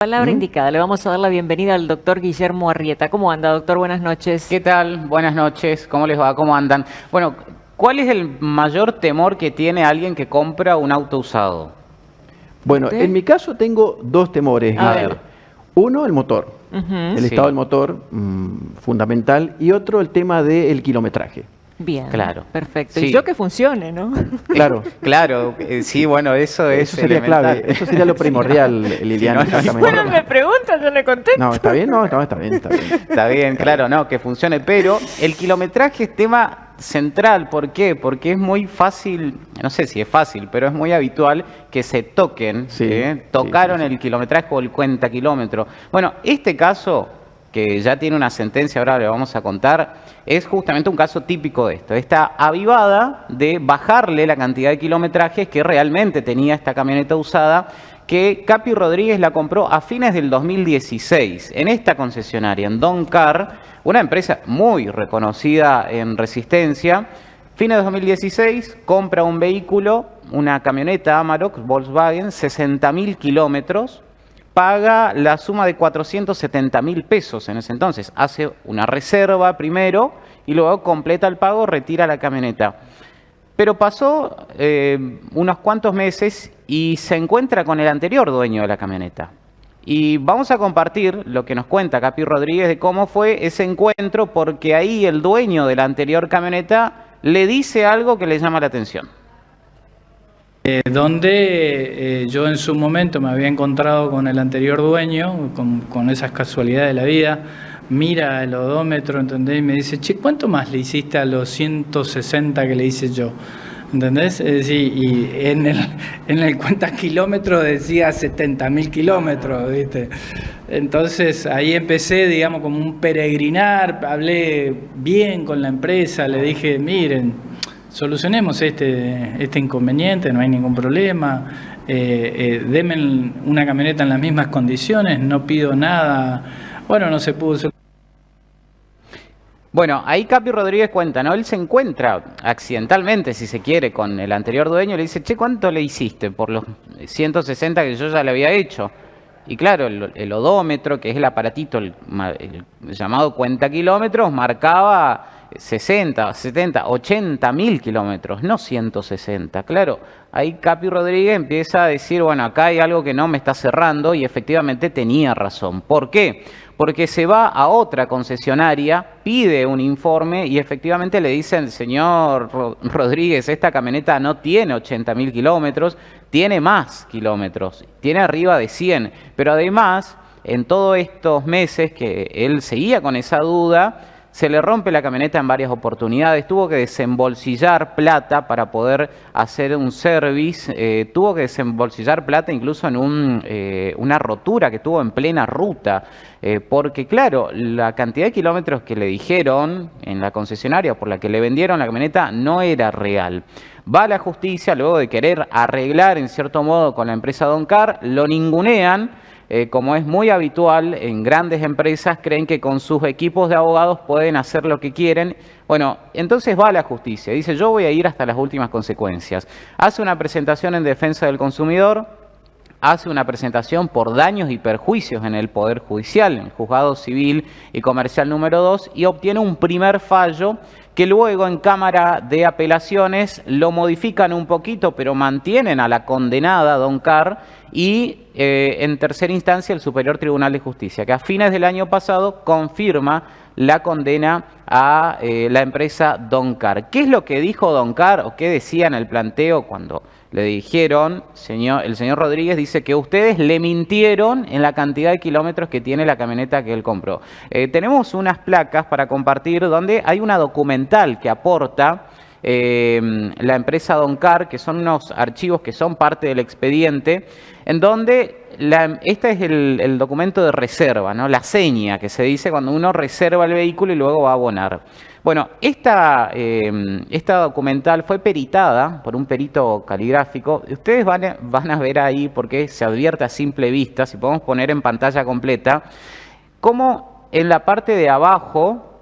Palabra indicada, le vamos a dar la bienvenida al doctor Guillermo Arrieta. ¿Cómo anda, doctor? Buenas noches. ¿Qué tal? Buenas noches. ¿Cómo les va? ¿Cómo andan? Bueno, ¿cuál es el mayor temor que tiene alguien que compra un auto usado? Bueno, ¿Usted? en mi caso tengo dos temores. A ver. Uno, el motor. Ujú. El Sí. estado del motor, fundamental. Y otro, el tema del kilometraje. Bien, Claro. perfecto. Sí. Y yo que funcione, ¿no? Claro, Claro, sí, bueno, eso es eso sería elemental. clave. Eso sería lo primordial, Liliana, Sí, no, no exactamente. Bueno, me pregunta, yo le contesto. No, ¿está bien? No, está bien, está bien. Está bien, claro, no, que funcione, pero el kilometraje es tema central. ¿Por qué? Porque es muy fácil, no sé si es fácil, pero es muy habitual que se toquen, Sí, tocaron sí. el kilometraje o el cuenta kilómetro. Bueno, este caso, que ya tiene una sentencia, ahora le vamos a contar, es justamente un caso típico de esto, esta avivada de bajarle la cantidad de kilometrajes que realmente tenía esta camioneta usada, que Capi Rodríguez la compró a fines del 2016 en esta concesionaria, en Don Car, una empresa muy reconocida en Resistencia. Fines de 2016, compra un vehículo, una camioneta Amarok Volkswagen, 60.000 kilómetros, paga la suma de 470.000 pesos en ese entonces. Hace una reserva primero y luego completa el pago, retira la camioneta. Pero pasó unos cuantos meses y se encuentra con el anterior dueño de la camioneta. Y vamos a compartir lo que nos cuenta Capi Rodríguez de cómo fue ese encuentro, porque ahí el dueño de la anterior camioneta le dice algo que le llama la atención. Donde yo en su momento me había encontrado con el anterior dueño, con esas casualidades de la vida, mira el odómetro, ¿entendés? Y me dice, che, ¿cuánto más le hiciste a los 160 que le hice yo? ¿Entendés? Es decir, y en el cuenta kilómetros decía 70.000 kilómetros, ¿viste? Entonces ahí empecé, digamos, como un peregrinar, hablé bien con la empresa, le dije, miren, solucionemos este inconveniente, no hay ningún problema, denme una camioneta en las mismas condiciones, no pido nada. Bueno, no se pudo solucionar. Bueno, ahí Capi Rodríguez cuenta, ¿no? Él se encuentra accidentalmente, si se quiere, con el anterior dueño y le dice, che, ¿cuánto le hiciste por los 160 que yo ya le había hecho? Y claro, el odómetro, que es el aparatito, el llamado cuenta kilómetros, marcaba 60, 70, 80.000 kilómetros, no 160. Claro, ahí Capi Rodríguez empieza a decir, bueno, acá hay algo que no me está cerrando, y efectivamente tenía razón. ¿Por qué? Porque se va a otra concesionaria, pide un informe y efectivamente le dicen, señor Rodríguez, esta camioneta no tiene 80.000 kilómetros, tiene más kilómetros, tiene arriba de 100. Pero además, en todos estos meses que él seguía con esa duda, se le rompe la camioneta en varias oportunidades, tuvo que desembolsillar plata para poder hacer un service, tuvo que desembolsillar plata incluso en una rotura que tuvo en plena ruta, porque claro, la cantidad de kilómetros que le dijeron en la concesionaria por la que le vendieron la camioneta no era real. Va a la justicia luego de querer arreglar en cierto modo con la empresa Don Car, lo ningunean. Como es muy habitual en grandes empresas, creen que con sus equipos de abogados pueden hacer lo que quieren. Bueno, entonces va a la justicia, dice yo voy a ir hasta las últimas consecuencias. Hace una presentación en defensa del consumidor, hace una presentación por daños y perjuicios en el Poder Judicial, en el Juzgado Civil y Comercial número 2, y obtiene un primer fallo que luego en Cámara de Apelaciones lo modifican un poquito, pero mantienen a la condenada Don Car, y en tercera instancia el Superior Tribunal de Justicia, que a fines del año pasado confirma la condena a la empresa Don Car. ¿Qué es lo que dijo Don Car o qué decía en el planteo cuando le dijeron, el señor Rodríguez dice que ustedes le mintieron en la cantidad de kilómetros que tiene la camioneta que él compró? Tenemos unas placas para compartir donde hay una documental que aporta la empresa Don Car, que son unos archivos que son parte del expediente, en donde este es el documento de reserva, ¿no? La seña que se dice cuando uno reserva el vehículo y luego va a abonar. Bueno, esta documental fue peritada por un perito caligráfico. Ustedes van a ver ahí, porque se advierte a simple vista, si podemos poner en pantalla completa, cómo en la parte de abajo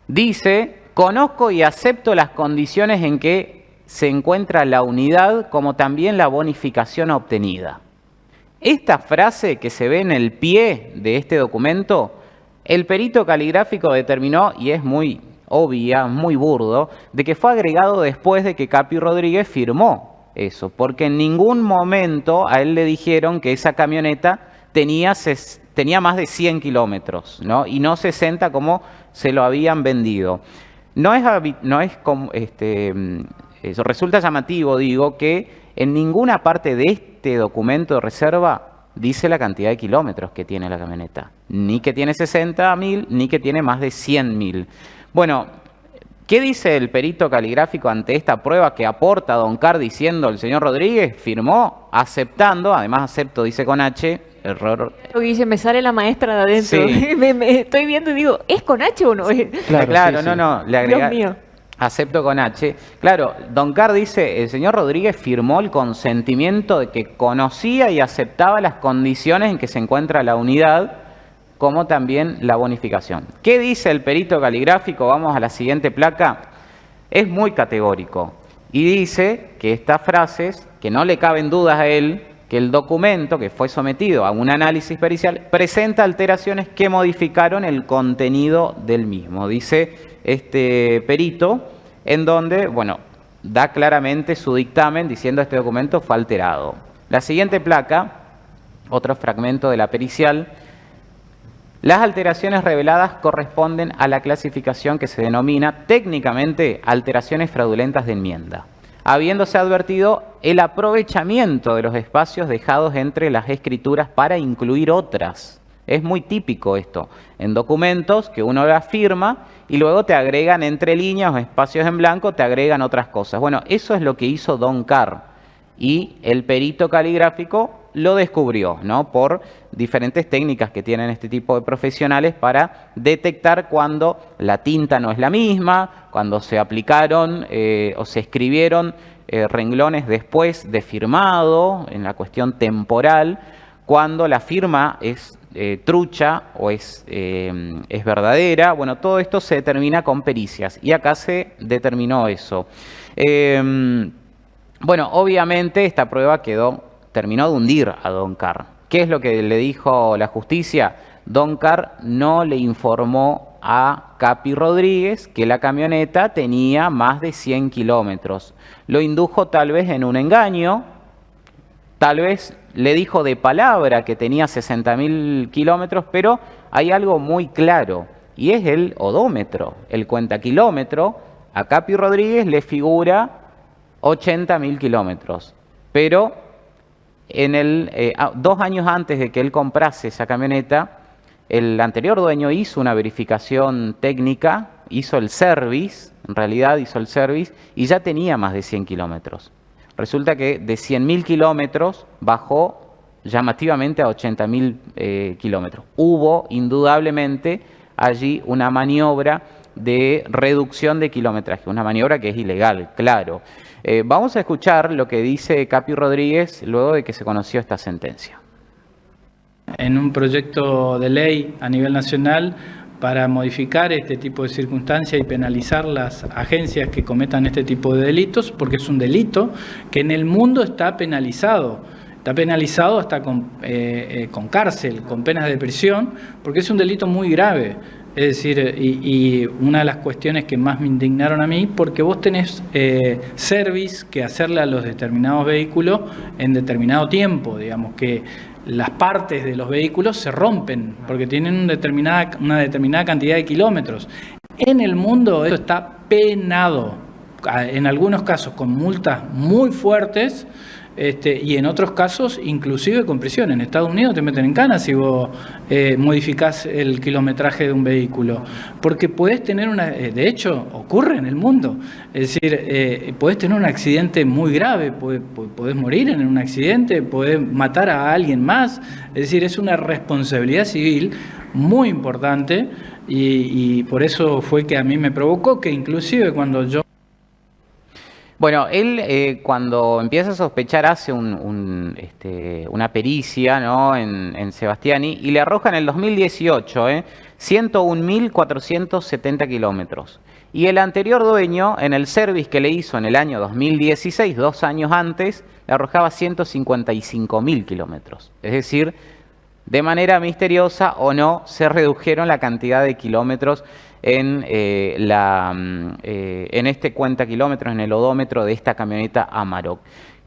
dice: conozco y acepto las condiciones en que se encuentra la unidad, como también la bonificación obtenida. Esta frase que se ve en el pie de este documento, el perito caligráfico determinó, y es muy obvia, muy burdo, de que fue agregado después de que Capi Rodríguez firmó eso, porque en ningún momento a él le dijeron que esa camioneta tenía más de 100 kilómetros, ¿no? Y no 60 como se lo habían vendido. No es como, eso resulta llamativo, digo, que en ninguna parte de este documento de reserva dice la cantidad de kilómetros que tiene la camioneta. Ni que tiene 60.000, ni que tiene más de 100.000. Bueno, ¿qué dice el perito caligráfico ante esta prueba que aporta Don Car diciendo el señor Rodríguez? Firmó aceptando, además acepto dice con H, error. Guille, me sale la maestra de adentro. Sí. Me estoy viendo y digo, ¿es con H o no? Claro, sí, no, sí. le agrega, Dios mío. acepto con H. Claro, Don Car dice, el señor Rodríguez firmó el consentimiento de que conocía y aceptaba las condiciones en que se encuentra la unidad, como también la bonificación. ¿Qué dice el perito caligráfico? Vamos a la siguiente placa. Es muy categórico y dice que estas frases, que no le caben dudas a él, que el documento que fue sometido a un análisis pericial presenta alteraciones que modificaron el contenido del mismo. Dice este perito, en donde, bueno, da claramente su dictamen diciendo este documento fue alterado. La siguiente placa, otro fragmento de la pericial. Las alteraciones reveladas corresponden a la clasificación que se denomina técnicamente alteraciones fraudulentas de enmienda, habiéndose advertido el aprovechamiento de los espacios dejados entre las escrituras para incluir otras. Es muy típico esto, en documentos que uno las firma y luego te agregan entre líneas o espacios en blanco, te agregan otras cosas. Bueno, eso es lo que hizo Don Car y el perito caligráfico lo descubrió, ¿no? Por diferentes técnicas que tienen este tipo de profesionales para detectar cuando la tinta no es la misma, cuando se aplicaron o se escribieron renglones después de firmado, en la cuestión temporal, cuando la firma es trucha o es verdadera. Bueno, todo esto se determina con pericias y acá se determinó eso. Bueno, obviamente esta prueba terminó de hundir a Don Car. ¿Qué es lo que le dijo la justicia? Don Car no le informó a Capi Rodríguez que la camioneta tenía más de 100 kilómetros. Lo indujo tal vez en un engaño, tal vez le dijo de palabra que tenía 60.000 kilómetros, pero hay algo muy claro y es el odómetro, el cuentakilómetro. A Capi Rodríguez le figura 80.000 kilómetros, pero en 2 años antes de que él comprase esa camioneta, el anterior dueño hizo una verificación técnica, hizo el service, en realidad hizo el service y ya tenía más de 100 kilómetros. Resulta que de 100.000 kilómetros bajó llamativamente a 80.000 kilómetros. Hubo indudablemente allí una maniobra de reducción de kilometraje, una maniobra que es ilegal, claro. Vamos a escuchar lo que dice Capi Rodríguez luego de que se conoció esta sentencia. En un proyecto de ley a nivel nacional para modificar este tipo de circunstancias y penalizar las agencias que cometan este tipo de delitos, porque es un delito que en el mundo está penalizado. Está penalizado hasta con cárcel, con penas de prisión, porque es un delito muy grave. Es decir, y una de las cuestiones que más me indignaron a mí, porque vos tenés service que hacerle a los determinados vehículos en determinado tiempo, digamos que las partes de los vehículos se rompen porque tienen una determinada cantidad de kilómetros. En el mundo eso está penado, en algunos casos con multas muy fuertes, y en otros casos inclusive con prisión. En Estados Unidos te meten en cana si vos modificás el kilometraje de un vehículo, porque podés tener de hecho ocurre en el mundo, es decir, podés tener un accidente muy grave, podés morir en un accidente, podés matar a alguien más, es decir, es una responsabilidad civil muy importante y por eso fue que a mí me provocó que inclusive cuando yo... Bueno, él cuando empieza a sospechar hace una pericia, ¿no? en Sebastiani y le arroja en el 2018 101.470 kilómetros. Y el anterior dueño, en el service que le hizo en el año 2016, 2 años antes, le arrojaba 155.000 kilómetros. Es decir, de manera misteriosa o no, se redujeron la cantidad de kilómetros en este cuenta kilómetros, en el odómetro de esta camioneta Amarok.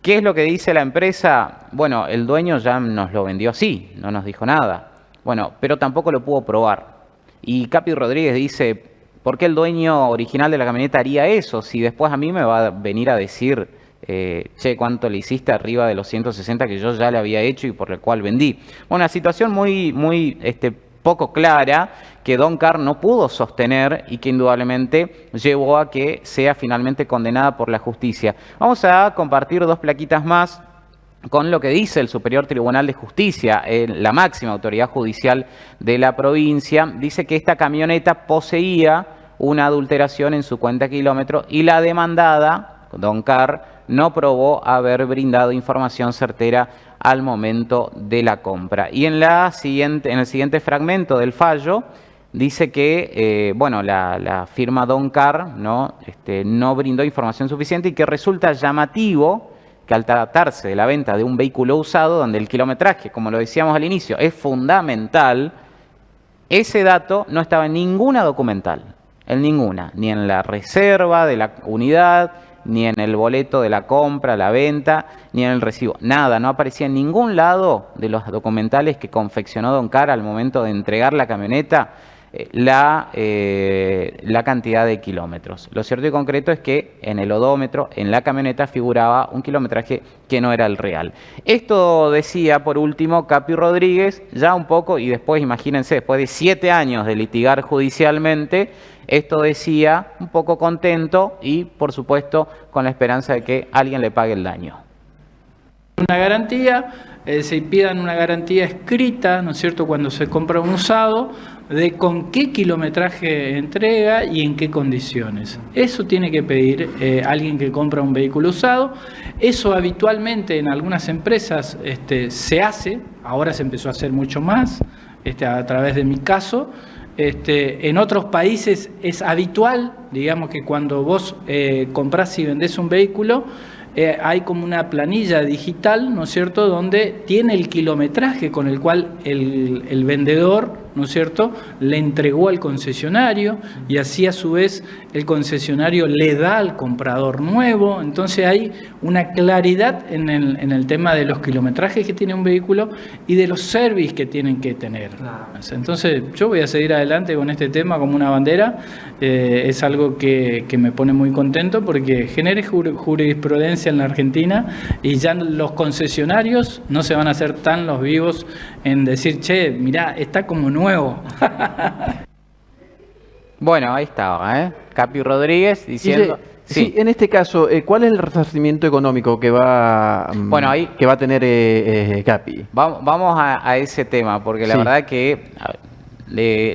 ¿Qué es lo que dice la empresa? Bueno, el dueño ya nos lo vendió así, no nos dijo nada. Bueno, pero tampoco lo pudo probar. Y Capi Rodríguez dice, ¿por qué el dueño original de la camioneta haría eso? Si después a mí me va a venir a decir, che, ¿cuánto le hiciste arriba de los 160 que yo ya le había hecho y por el cual vendí? Bueno, una situación muy poco clara que Don Car no pudo sostener y que indudablemente llevó a que sea finalmente condenada por la justicia. Vamos a compartir 2 plaquitas más con lo que dice el Superior Tribunal de Justicia, la máxima autoridad judicial de la provincia. Dice que esta camioneta poseía una adulteración en su cuenta kilómetro y la demandada, Don Car, no probó haber brindado información certera al momento de la compra. Y en el siguiente fragmento del fallo dice que la firma Don Car no brindó información suficiente y que resulta llamativo que al tratarse de la venta de un vehículo usado, donde el kilometraje, como lo decíamos al inicio, es fundamental, ese dato no estaba en ninguna documental, en ninguna, ni en la reserva de la unidad, ni en el boleto de la compra, la venta, ni en el recibo. Nada, no aparecía en ningún lado de los documentales que confeccionó Don Car al momento de entregar la camioneta la cantidad de kilómetros. Lo cierto y concreto es que en el odómetro, en la camioneta, figuraba un kilometraje que no era el real. Esto decía, por último, Capi Rodríguez, ya un poco, y después, imagínense, después de 7 años de litigar judicialmente, esto decía un poco contento y, por supuesto, con la esperanza de que alguien le pague el daño. Una garantía, se pidan una garantía escrita, ¿no es cierto?, cuando se compra un usado, de con qué kilometraje entrega y en qué condiciones. Eso tiene que pedir alguien que compra un vehículo usado. Eso habitualmente en algunas empresas se hace, ahora se empezó a hacer mucho más, a través de mi caso. En otros países es habitual, digamos, que cuando vos comprás y vendés un vehículo, hay como una planilla digital, ¿no es cierto?, donde tiene el kilometraje con el cual el vendedor, ¿no es cierto?, le entregó al concesionario y así a su vez el concesionario le da al comprador nuevo. Entonces hay una claridad en el tema de los kilometrajes que tiene un vehículo y de los servicios que tienen que tener. Entonces yo voy a seguir adelante con este tema como una bandera. Es algo que me pone muy contento porque genere jurisprudencia en la Argentina y ya los concesionarios no se van a hacer tan los vivos en decir, che, mirá, está como nuevo. Bueno, ahí estaba, Capi Rodríguez diciendo... Sí, en este caso, ¿cuál es el resarcimiento económico que va a tener Capi? Vamos a ese tema, porque la verdad que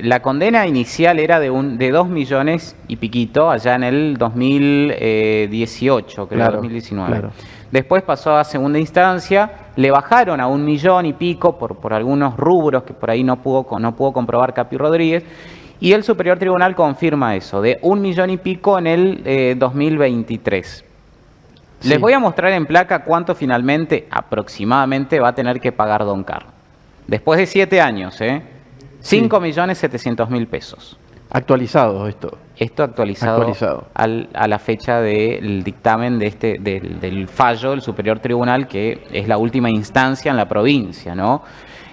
la condena inicial era de 2 millones y piquito, allá en el 2018, creo, 2019. Claro. Después pasó a segunda instancia, le bajaron a 1 millón y pico por algunos rubros que por ahí no pudo comprobar Capi Rodríguez. Y el Superior Tribunal confirma eso, de 1 millón y pico en el 2023. Sí. Les voy a mostrar en placa cuánto finalmente, aproximadamente, va a tener que pagar Don Car. Después de 7 años, 5.700.000 pesos. Actualizado esto. Esto actualizado. A la fecha del dictamen del fallo del Superior Tribunal, que es la última instancia en la provincia, ¿no?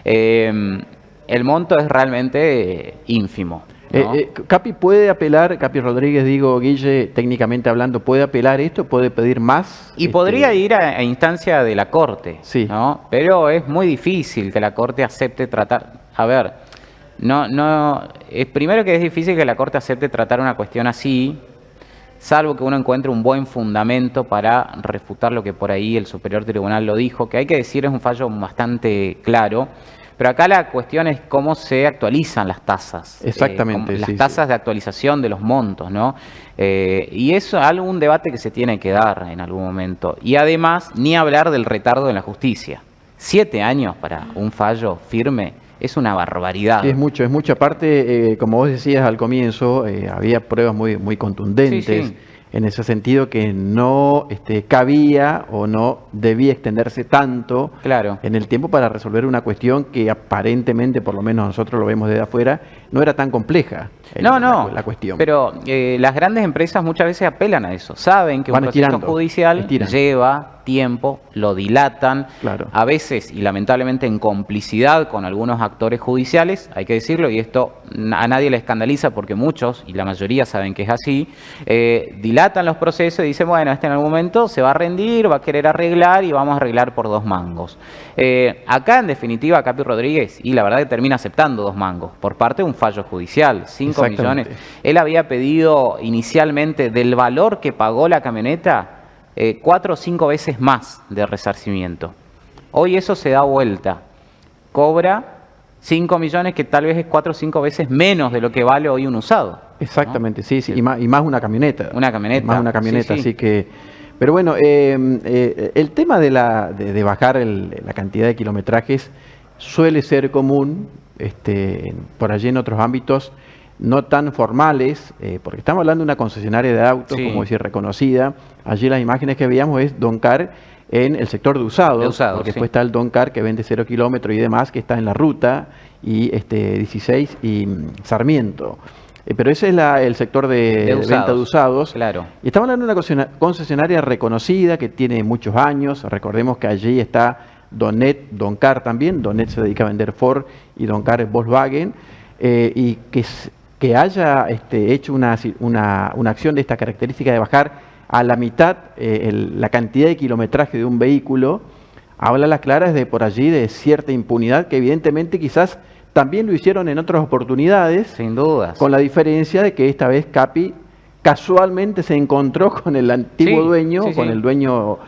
El monto es realmente ínfimo, ¿no? Capi puede apelar, Capi Rodríguez, Guille, técnicamente hablando, ¿puede apelar esto? ¿Puede pedir más? Y podría ir a instancia de la Corte, ¿no? Pero es muy difícil que la Corte acepte tratar... A ver, primero que es difícil que la Corte acepte tratar una cuestión así, salvo que uno encuentre un buen fundamento para refutar lo que por ahí el Superior Tribunal lo dijo, que hay que decir es un fallo bastante claro. Pero acá la cuestión es cómo se actualizan las tasas. Exactamente. Las tasas de actualización de los montos, ¿no? Y eso es algún debate que se tiene que dar en algún momento. Y además, ni hablar del retardo en la justicia. 7 años para un fallo firme es una barbaridad. Sí, es mucho. Aparte, como vos decías al comienzo, había pruebas muy contundentes. Sí. En ese sentido que no cabía o no debía extenderse tanto en el tiempo para resolver una cuestión que aparentemente, por lo menos nosotros lo vemos desde afuera, no era tan compleja. La cuestión. Pero las grandes empresas muchas veces apelan a eso. Saben que un proceso judicial lleva tiempo, lo dilatan, a veces y lamentablemente en complicidad con algunos actores judiciales, hay que decirlo, y esto a nadie le escandaliza porque muchos, y la mayoría saben que es así, dilatan los procesos y dicen, bueno, en algún momento se va a rendir, va a querer arreglar y vamos a arreglar por 2 mangos. Acá en definitiva Capi Rodríguez, y la verdad que termina aceptando 2 mangos, por parte de un fallo judicial, 5 millones. Él había pedido inicialmente del valor que pagó la camioneta, 4 o 5 veces más de resarcimiento. Hoy eso se da vuelta. Cobra 5 millones, que tal vez es 4 o 5 veces menos de lo que vale hoy un usado. Exactamente, ¿no? Sí. Y más una camioneta. Más una camioneta, sí. Así que... Pero bueno, el tema de bajar la cantidad de kilometrajes suele ser común por allí en otros ámbitos no tan formales, porque estamos hablando de una concesionaria de autos, como decir, reconocida. Allí las imágenes que veíamos es Doncar en el sector de usados, porque después está el Doncar que vende 0 kilómetros y demás, que está en la ruta, y 16 y Sarmiento. Pero ese es el sector de venta de usados. Claro. Y estamos hablando de una concesionaria reconocida que tiene muchos años. Recordemos que allí está Donet, Doncar también. Donet se dedica a vender Ford y Doncar es Volkswagen. Y que haya hecho una acción de esta característica de bajar a la mitad la cantidad de kilometraje de un vehículo, habla a las claras de por allí de cierta impunidad que evidentemente quizás también lo hicieron en otras oportunidades. Sin dudas. Con la diferencia de que esta vez Capi casualmente se encontró con el antiguo dueño, con el dueño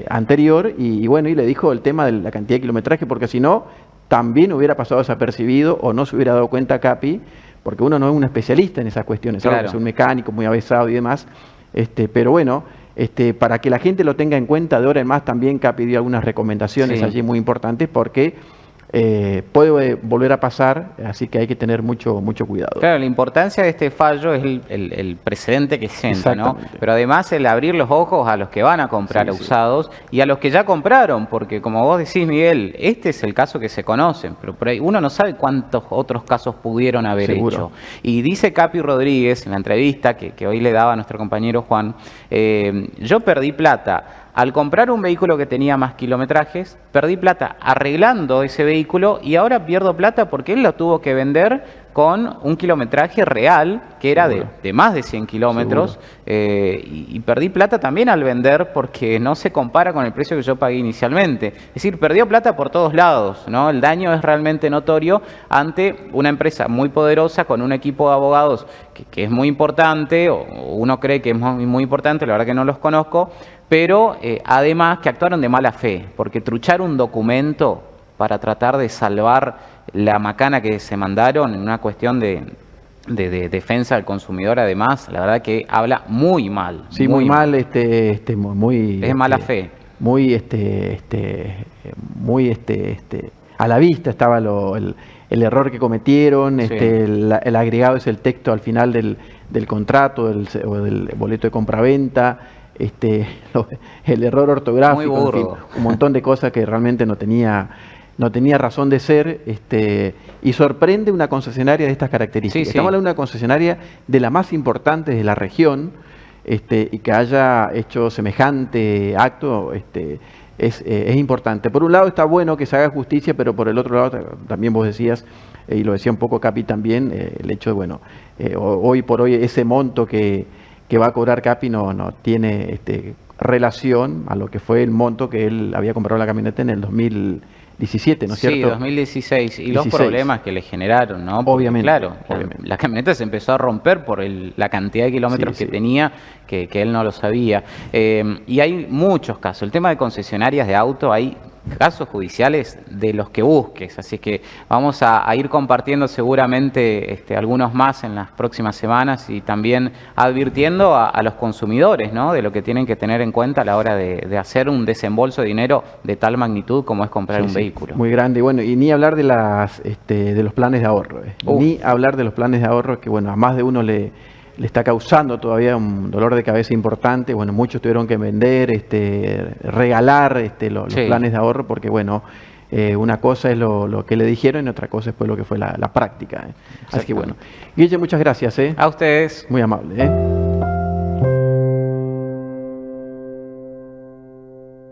anterior, y bueno, y le dijo el tema de la cantidad de kilometraje, porque si no, también hubiera pasado desapercibido o no se hubiera dado cuenta Capi, porque uno no es un especialista en esas cuestiones, es un mecánico muy avesado y demás, pero bueno, para que la gente lo tenga en cuenta, de ahora en más también Capi dio algunas recomendaciones allí muy importantes, porque puede volver a pasar, así que hay que tener mucho cuidado. Claro, la importancia de este fallo es el precedente que sienta, ¿no? Pero además el abrir los ojos a los que van a comprar usados y a los que ya compraron, porque como vos decís, Miguel, este es el caso que se conocen, pero por ahí uno no sabe cuántos otros casos pudieron haber hecho. Y dice Capi Rodríguez en la entrevista que hoy le daba a nuestro compañero Juan, yo perdí plata al comprar un vehículo que tenía más kilometrajes, perdí plata arreglando ese vehículo y ahora pierdo plata porque él lo tuvo que vender con un kilometraje real que era de más de 100 kilómetros y perdí plata también al vender porque no se compara con el precio que yo pagué inicialmente. Es decir, perdió plata por todos lados, ¿no? El daño es realmente notorio ante una empresa muy poderosa con un equipo de abogados que es muy importante, o uno cree que es muy importante, la verdad que no los conozco, pero además que actuaron de mala fe, porque truchar un documento para tratar de salvar la macana que se mandaron en una cuestión de defensa del consumidor, además, la verdad que habla muy mal. Sí, muy mal, muy... Es mala fe. Muy, a la vista estaba el error que cometieron, el agregado es el texto al final del contrato o del boleto de compraventa, el error ortográfico, en fin, un montón de cosas que realmente no tenía razón de ser, y sorprende una concesionaria de estas características. Estamos hablando de una concesionaria de las más importantes de la región, y que haya hecho semejante acto, es importante. Por un lado está bueno que se haga justicia, pero por el otro lado también vos decías, y lo decía un poco Capi también, el hecho de, bueno, hoy por hoy ese monto que va a cobrar Capi no tiene relación a lo que fue el monto que él había comprado la camioneta en el 2017, ¿no es cierto? Sí, 2016. Y los problemas que le generaron, ¿no? Porque, obviamente. Claro, la camioneta se empezó a romper por la cantidad de kilómetros que tenía, que él no lo sabía. Y hay muchos casos. El tema de concesionarias de auto, hay casos judiciales de los que busques. Así que vamos a ir compartiendo seguramente algunos más en las próximas semanas y también advirtiendo a los consumidores, ¿no?, de lo que tienen que tener en cuenta a la hora de hacer un desembolso de dinero de tal magnitud como es comprar un vehículo. Muy grande. Y bueno, y ni hablar de de los planes de ahorro. Ni hablar de los planes de ahorro que, bueno, a más de uno le está causando todavía un dolor de cabeza importante. Bueno, muchos tuvieron que vender, regalar los planes de ahorro porque, bueno, una cosa es lo que le dijeron y otra cosa es pues lo que fue la práctica. Así que, bueno, Guille, muchas gracias. A ustedes. Muy amable.